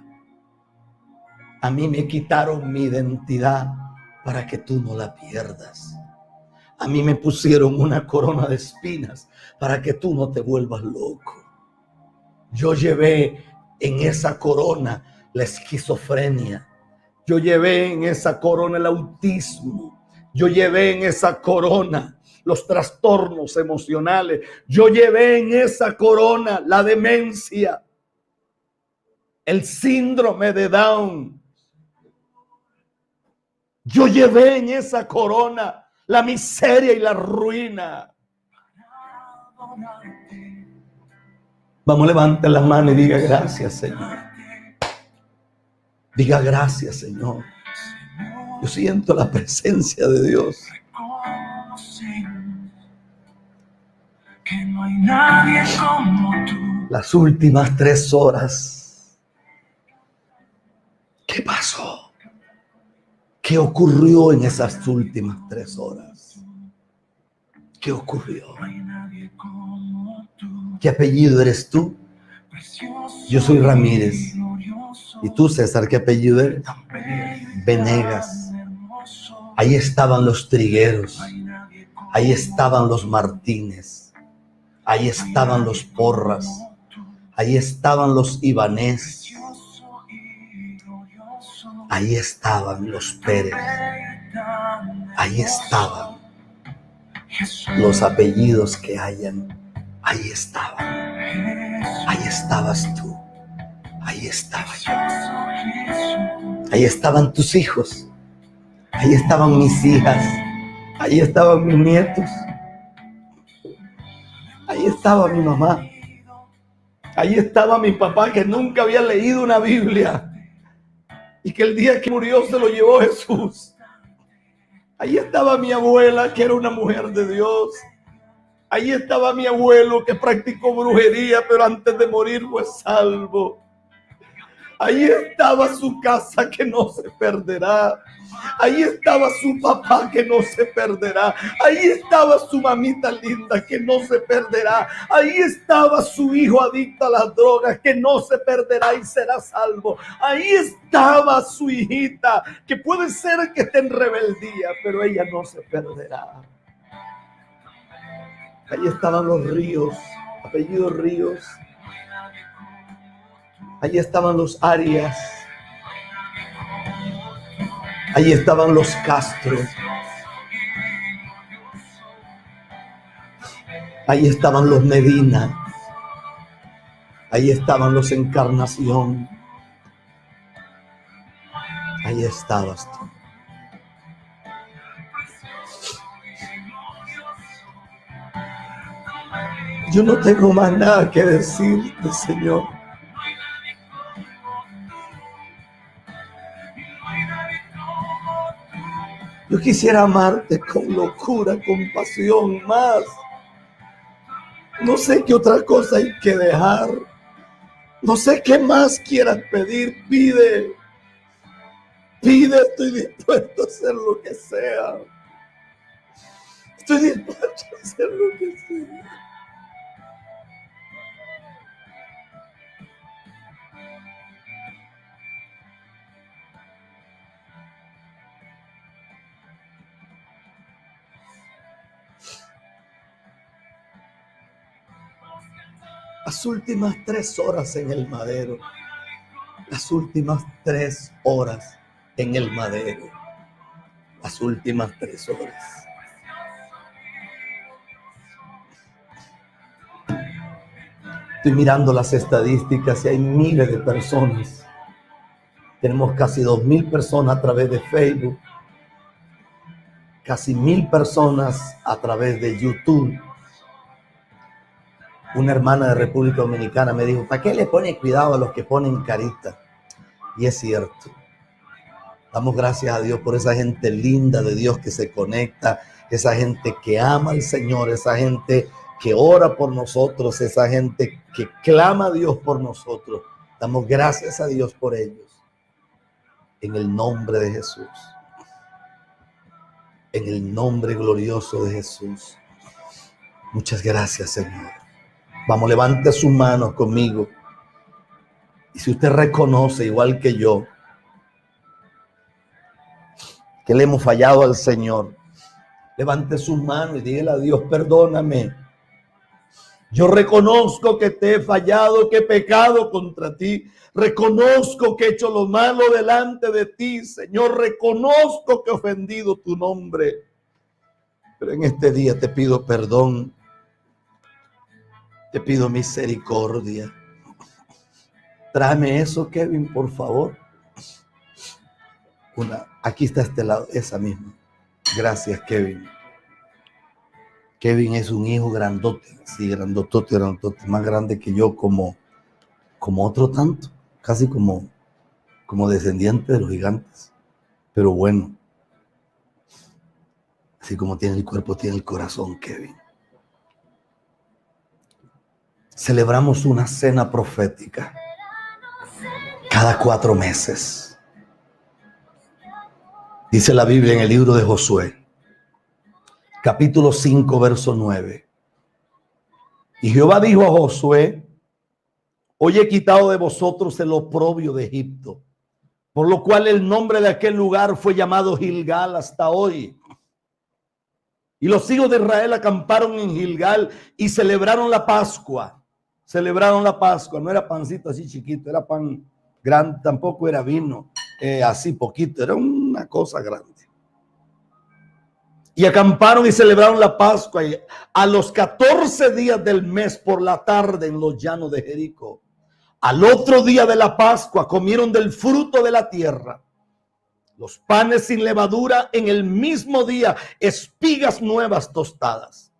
S1: A mí me quitaron mi identidad para que tú no la pierdas. A mí me pusieron una corona de espinas para que tú no te vuelvas loco. Yo llevé en esa corona la esquizofrenia. Yo llevé en esa corona el autismo. Yo llevé en esa corona los trastornos emocionales. Yo llevé en esa corona la demencia, el síndrome de Down. Yo llevé en esa corona la miseria y la ruina. Vamos, levante las manos y diga: gracias, Señor. Diga: gracias, Señor. Yo siento la presencia de Dios. Que no hay nadie como tú. Las últimas 3 horas. ¿Qué pasó? ¿Qué ocurrió en esas últimas 3 horas? ¿Qué ocurrió? ¿Qué apellido eres tú? Yo soy Ramírez. ¿Y tú, César, qué apellido eres? Venegas. Ahí estaban los Trigueros. Ahí estaban los Martínez. Ahí estaban los Porras. Ahí estaban los Ibanés. Ahí estaban los Pérez. Ahí estaban los apellidos que hayan. Ahí estaban. Ahí estabas tú. Ahí estaba yo. Ahí estaban tus hijos. Ahí estaban mis hijas. Ahí estaban mis nietos. Ahí estaba mi mamá. Ahí estaba mi papá, que nunca había leído una Biblia y que el día que murió se lo llevó Jesús. Ahí estaba mi abuela, que era una mujer de Dios. Ahí estaba mi abuelo, que practicó brujería, pero antes de morir fue salvo. Ahí estaba su casa, que no se perderá. Ahí estaba su papá, que no se perderá. Ahí estaba su mamita linda, que no se perderá. Ahí estaba su hijo adicto a las drogas, que no se perderá y será salvo. Ahí estaba su hijita, que puede ser que esté en rebeldía, pero ella no se perderá. Ahí estaban los Ríos, apellido Ríos. Ahí estaban los Arias. Ahí estaban los Castro. Ahí estaban los Medina. Ahí estaban los Encarnación. Ahí estabas tú. Yo no tengo más nada que decirte, Señor. Yo quisiera amarte con locura, con pasión más. No sé qué otra cosa hay que dejar. No sé qué más quieras pedir. Pide. Pide, estoy dispuesto a hacer lo que sea. Estoy dispuesto a hacer lo que sea. Las últimas 3 horas en el madero. Las últimas 3 horas en el madero. Las últimas 3 horas. Estoy mirando las estadísticas y hay miles de personas. Tenemos casi 2,000 personas a través de Facebook. Casi 1,000 personas a través de YouTube. Una hermana de República Dominicana me dijo, ¿para qué le pone cuidado a los que ponen carita? Y es cierto. Damos gracias a Dios por esa gente linda de Dios que se conecta, esa gente que ama al Señor, esa gente que ora por nosotros, esa gente que clama a Dios por nosotros. Damos gracias a Dios por ellos. En el nombre de Jesús. En el nombre glorioso de Jesús. Muchas gracias, Señor. Vamos, levante sus manos conmigo. Y si usted reconoce, igual que yo, que le hemos fallado al Señor, levante sus manos y dígale a Dios, perdóname. Yo reconozco que te he fallado, que he pecado contra ti. Reconozco que he hecho lo malo delante de ti, Señor. Reconozco que he ofendido tu nombre. Pero en este día te pido perdón. Te pido misericordia. Tráeme eso, Kevin, por favor. Aquí está este lado, esa misma. Gracias, Kevin. Kevin es un hijo grandote, sí, grandotote, más grande que yo, como otro tanto, casi como descendiente de los gigantes. Pero bueno, así como tiene el cuerpo, tiene el corazón, Kevin. Celebramos una cena profética cada 4 meses. Dice la Biblia en el libro de Josué, capítulo 5, verso 9. Y Jehová dijo a Josué, hoy he quitado de vosotros el oprobio de Egipto, por lo cual el nombre de aquel lugar fue llamado Gilgal hasta hoy. Y los hijos de Israel acamparon en Gilgal y celebraron la Pascua. Celebraron la Pascua, no era pancito así chiquito, era pan grande, tampoco era vino así poquito, era una cosa grande. Y acamparon y celebraron la Pascua y a los 14 días del mes por la tarde en los llanos de Jericó. Al otro día de la Pascua comieron del fruto de la tierra, los panes sin levadura en el mismo día, espigas nuevas tostadas.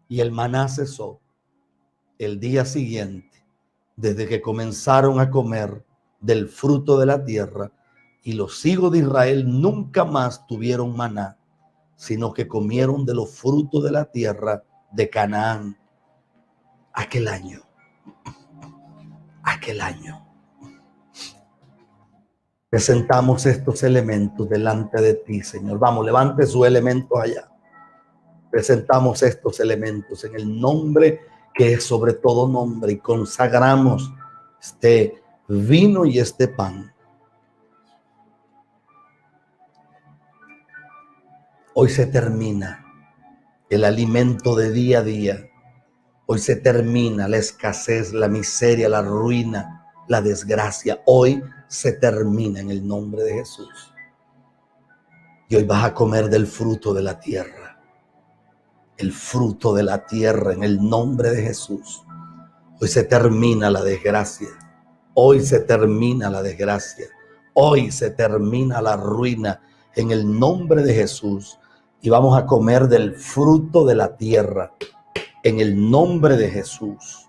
S1: Y el maná cesó el día siguiente, desde que comenzaron a comer del fruto de la tierra, y los hijos de Israel nunca más tuvieron maná, sino que comieron de los frutos de la tierra de Canaán aquel año. Presentamos estos elementos delante de ti, Señor. Vamos, levante sus elementos allá. Presentamos estos elementos en el nombre que es sobre todo nombre y consagramos este vino y este pan. Hoy se termina el alimento de día a día. Hoy se termina la escasez, la miseria, la ruina, la desgracia. Hoy se termina en el nombre de Jesús. Y hoy vas a comer del fruto de la tierra. El fruto de la tierra en el nombre de Jesús. Hoy se termina la desgracia. Hoy se termina la desgracia. Hoy se termina la ruina en el nombre de Jesús. Y vamos a comer del fruto de la tierra. En el nombre de Jesús.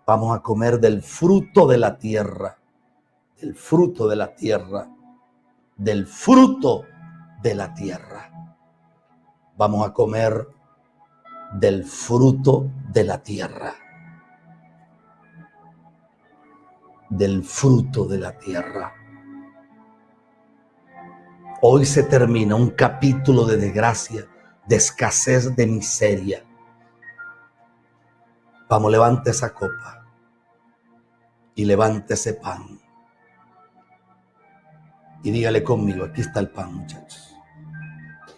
S1: Vamos a comer del fruto de la tierra. Del fruto de la tierra. Del fruto de la tierra. Vamos a comer del fruto de la tierra. Del fruto de la tierra. Hoy se termina un capítulo de desgracia, de escasez, de miseria. Vamos, levante esa copa y levante ese pan. Y dígale conmigo, aquí está el pan, muchachos.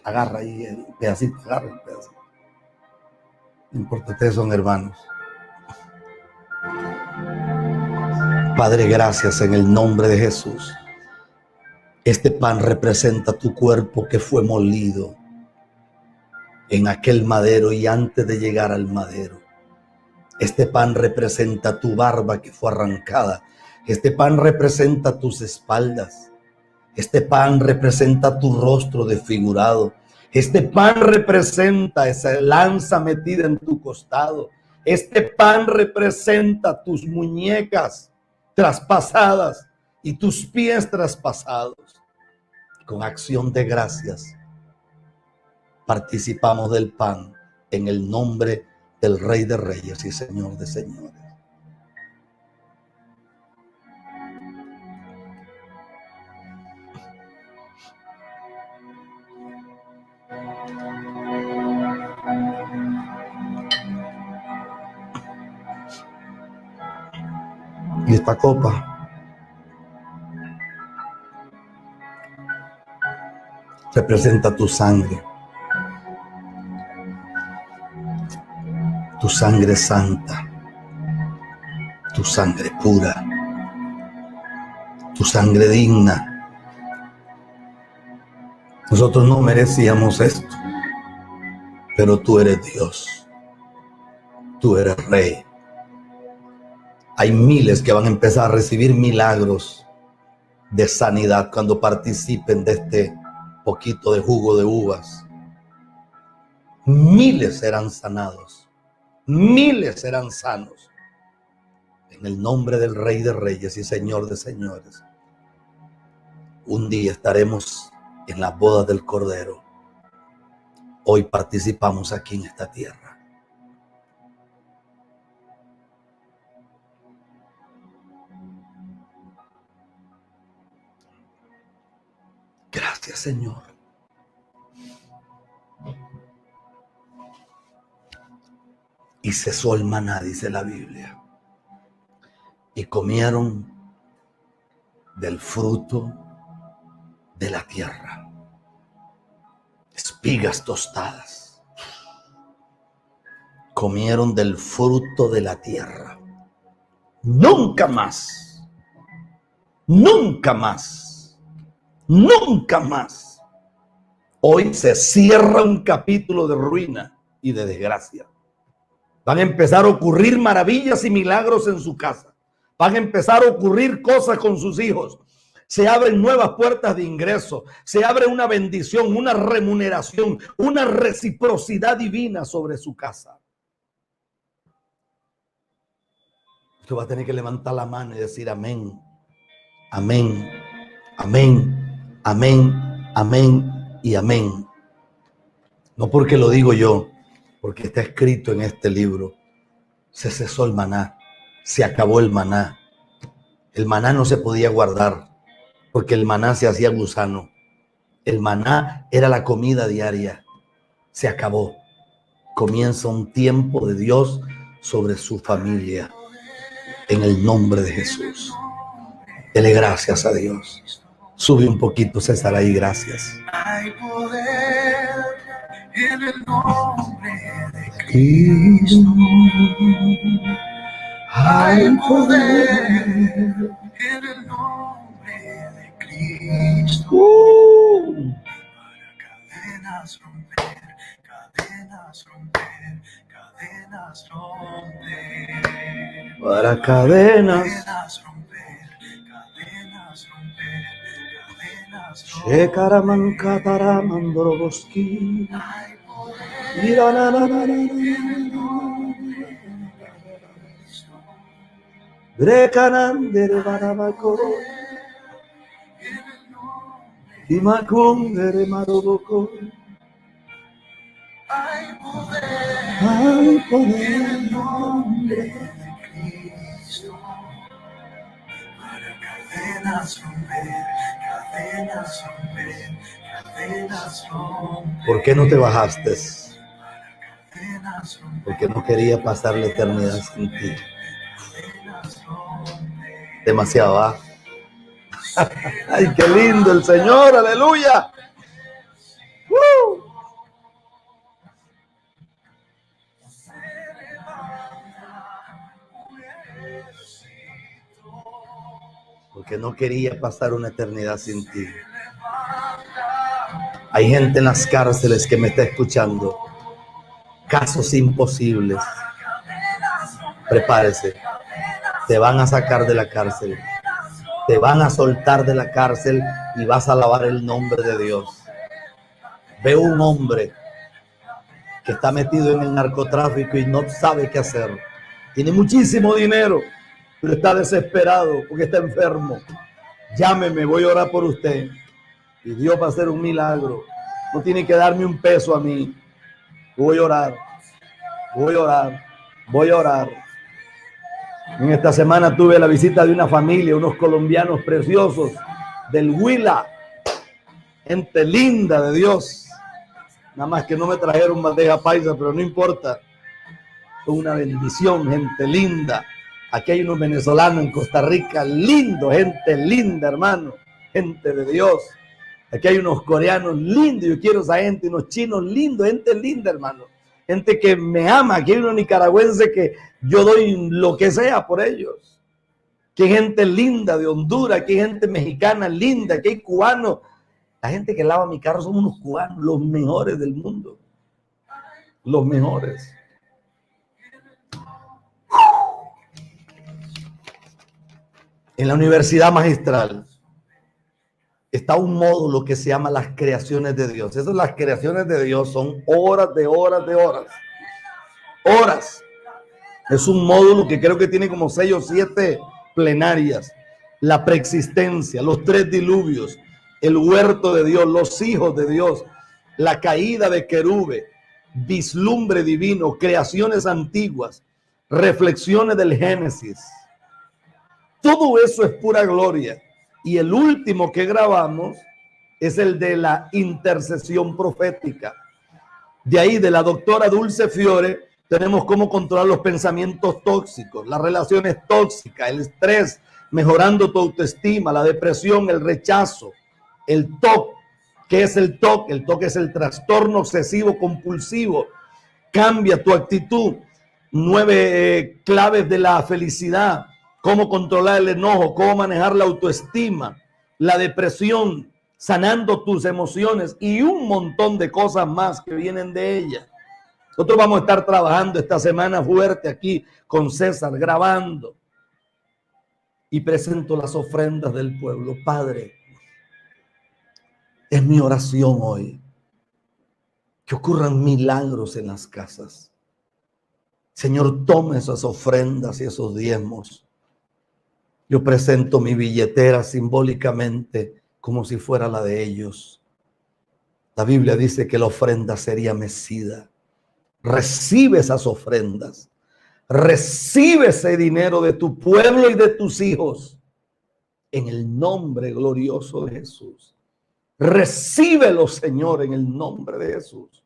S1: Agarra ahí el pedacito, agarra el pedacito. No importa, ustedes son hermanos. Padre, gracias en el nombre de Jesús. Este pan representa tu cuerpo que fue molido en aquel madero y antes de llegar al madero. Este pan representa tu barba que fue arrancada. Este pan representa tus espaldas. Este pan representa tu rostro desfigurado. Este pan representa esa lanza metida en tu costado. Este pan representa tus muñecas traspasadas y tus pies traspasados. Con acción de gracias participamos del pan en el nombre del Rey de Reyes y Señor de Señores. Y esta copa representa tu sangre santa, tu sangre pura, tu sangre digna. Nosotros no merecíamos esto, pero tú eres Dios, tú eres Rey. Hay miles que van a empezar a recibir milagros de sanidad cuando participen de este poquito de jugo de uvas. Miles serán sanados, miles serán sanos. En el nombre del Rey de Reyes y Señor de Señores. Un día estaremos en las bodas del Cordero. Hoy participamos aquí en esta tierra. Gracias, Señor. Y cesó el maná, dice la Biblia. Y comieron del fruto de la tierra. Espigas tostadas. Comieron del fruto de la tierra. Nunca más. Nunca más. Nunca más. Hoy se cierra un capítulo de ruina y de desgracia. Van a empezar a ocurrir maravillas y milagros en su casa. Van a empezar a ocurrir cosas con sus hijos. Se abren nuevas puertas de ingreso. Se abre una bendición, una remuneración, una reciprocidad divina sobre su casa. Usted va a tener que levantar la mano y decir amén. Amén. Amén. Amén. Amén. Y amén. No porque lo digo yo, porque está escrito en este libro. Se cesó el maná. Se acabó el maná. El maná no se podía guardar porque el maná se hacía gusano. El maná era la comida diaria. Se acabó. Comienza un tiempo de Dios sobre su familia. En el nombre de Jesús. Dele gracias a Dios. Sube un poquito, César, ahí, gracias.
S2: Hay poder en el nombre de Cristo. Hay poder en el nombre de Cristo. Para cadenas romper, cadenas romper, cadenas romper.
S1: Para cadenas.
S2: Cadenas romper, cadenas romper, cadenas romper.
S1: Shekaraman kataramandoroboski.
S2: Hay poder
S1: Mira, na, na, na, na, na. Brecanandere barabako. Imacundere maroboko.
S2: Hay poder
S1: Ay,
S2: en
S1: poder.
S2: el nombre de Cristo para cadenas romper, cadenas romper, cadenas romper.
S1: ¿Por qué no te bajaste?
S2: Cadenas romper,
S1: Porque no quería pasar la eternidad sin ti.
S2: cadenas romper.
S1: Demasiado, ¿ah? Ay, qué lindo el Señor, aleluya. Porque no quería pasar una eternidad sin ti. Hay gente en las cárceles que me está escuchando. Casos imposibles. Prepárese. Te van a sacar de la cárcel. Te van a soltar de la cárcel y vas a alabar el nombre de Dios. Veo un hombre que está metido en el narcotráfico y no sabe qué hacer. Tiene muchísimo dinero, pero está desesperado porque está enfermo. Llámeme, voy a orar por usted. Y Dios va a hacer un milagro. No tiene que darme un peso a mí. Voy a orar. Voy a orar. Voy a orar. En esta semana tuve la visita de una familia, unos colombianos preciosos del Huila. Gente linda de Dios. Nada más que no me trajeron bandeja paisa, pero no importa. Fue una bendición, gente linda. Aquí hay unos venezolanos en Costa Rica, lindo, gente linda, hermano. Gente de Dios. Aquí hay unos coreanos lindos, yo quiero esa gente, unos chinos lindos, gente linda, hermano. Gente que me ama. Aquí hay unos nicaragüenses que yo doy lo que sea por ellos. Aquí hay gente linda de Honduras, aquí hay gente mexicana linda, aquí hay cubanos. La gente que lava mi carro son unos cubanos, los mejores del mundo. Los mejores. En la Universidad Magistral está un módulo que se llama las creaciones de Dios. Esas las creaciones de Dios son horas de horas de horas. Horas. Es un módulo que creo que tiene como 6 o 7 plenarias. La preexistencia, los 3 diluvios, el huerto de Dios, los hijos de Dios, la caída de querube, vislumbre divino, creaciones antiguas, reflexiones del Génesis. Todo eso es pura gloria. Y el último que grabamos es el de la intercesión profética. De ahí, de la doctora Dulce Fiore, tenemos cómo controlar los pensamientos tóxicos, las relaciones tóxicas, el estrés, mejorando tu autoestima, la depresión, el rechazo, el TOC. ¿Qué es el TOC? El TOC es el trastorno obsesivo compulsivo. Cambia tu actitud. 9 claves de la felicidad. Cómo controlar el enojo, cómo manejar la autoestima, la depresión, sanando tus emociones y un montón de cosas más que vienen de ella. Nosotros vamos a estar trabajando esta semana fuerte aquí con César, grabando. Y presento las ofrendas del pueblo. Padre, es mi oración hoy que ocurran milagros en las casas. Señor, tome esas ofrendas y esos diezmos. Yo presento mi billetera simbólicamente como si fuera la de ellos. La Biblia dice que la ofrenda sería mecida. Recibe esas ofrendas. Recibe ese dinero de tu pueblo y de tus hijos. En el nombre glorioso de Jesús. Recíbelo, Señor, en el nombre de Jesús.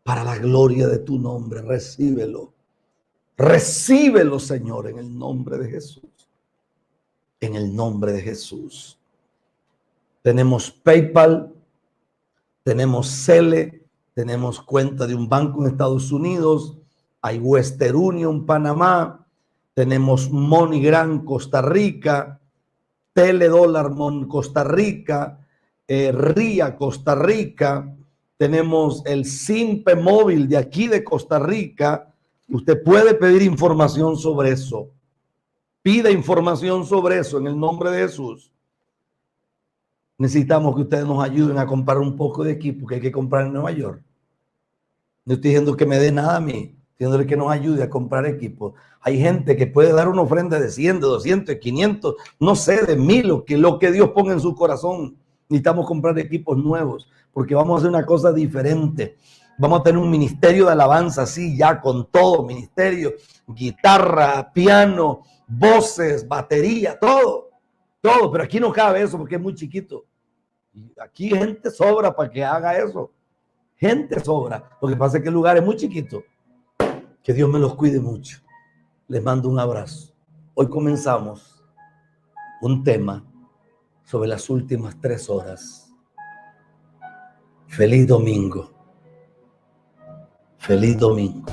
S1: Para la gloria de tu nombre, recíbelo. Recíbelo, Señor, en el nombre de Jesús. En el nombre de Jesús. Tenemos PayPal, tenemos Cele, tenemos cuenta de un banco en Estados Unidos, hay Western Union Panamá, tenemos MoneyGram Costa Rica, Teledólar Costa Rica, RIA Costa Rica, tenemos el Simpe Móvil de aquí de Costa Rica. Usted puede pedir información sobre eso. Pida información sobre eso en el nombre de Jesús. Necesitamos que ustedes nos ayuden a comprar un poco de equipo que hay que comprar en Nueva York. No estoy diciendo que me dé nada a mí, estoy diciéndole que nos ayude a comprar equipos. Hay gente que puede dar una ofrenda de 100, de 200, de 500, no sé, de 1000, lo que Dios ponga en su corazón. Necesitamos comprar equipos nuevos porque vamos a hacer una cosa diferente. Vamos a tener un ministerio de alabanza así, ya con todo, ministerio, guitarra, piano, voces, batería, todo, pero aquí no cabe eso porque es muy chiquito. Aquí gente sobra para que haga eso. Gente sobra. Lo que pasa es que el lugar es muy chiquito. Que Dios me los cuide mucho. Les mando un abrazo. Hoy comenzamos un tema sobre las últimas 3 horas. Feliz domingo. Feliz domingo.